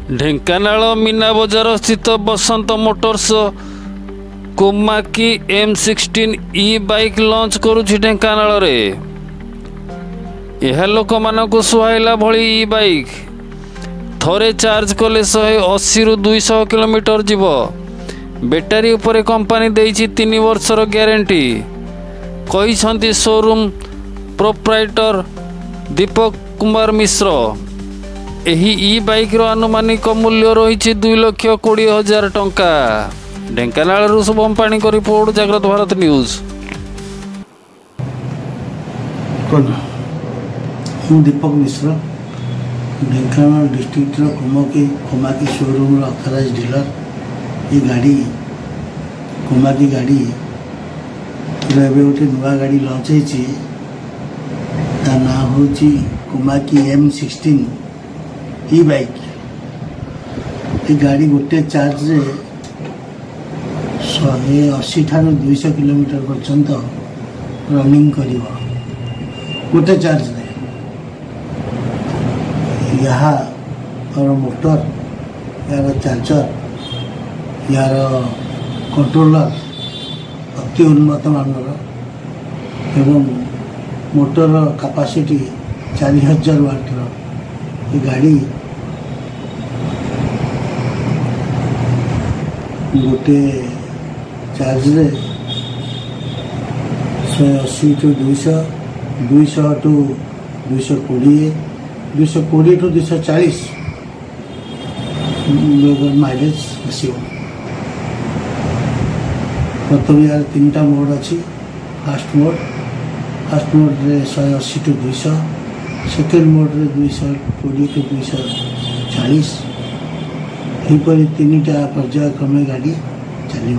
ढेंकानाल मीना बजार स्थित बसंत Motors Komaki M16 ई bike launch करुछि Dhenkanal रे। यह लोक मानक सुहाइला भली ई बाइक थरे चार्ज कले 180 रु 200 किलोमीटर जीव। बैटरी उपरे company देइछि 3 वर्षर guarantee कहिसंती showroom proprietor Deepak Kumar Mishra. एही ई बाइक रो अनुमानिक मूल्य रही 2,20,000 टंका। ढेंकानाल शुभम पाणी को रिपोर्ट, जागृत भारत न्यूज। हूँ Deepak Mishra, Dhenkanal district Komaki showroom authorised dealer. ये गाड़ी कोमाकी गाड़ी गोटे नुआ गाड़ी लॉन्च होती, ना हूँ कोमाकी M16 ई बाइक। ये गाड़ी गोटे चार्ज रे 180 ठारू 200 किलोमीटर पर्यंत रनिंग करिवो गोटे चार्ज रे। यार मोटर, यार चार्जर, यार कंट्रोलर अति उन्नत मानर एवं मोटर कैपेसिटी 4000 वाट। ये गाड़ी गोटे चार्ज रे 180 टू 200, 200 टू 220, 220 टू 240 माइलेज आसो। प्रथम यार 3टा मोड अच्छी। फास्ट मोड रे 180 टू 200, सेकेंड मोड रे 220 टू 240। यहीपर 3टा पर्यायक्रमे गाड़ी चलो।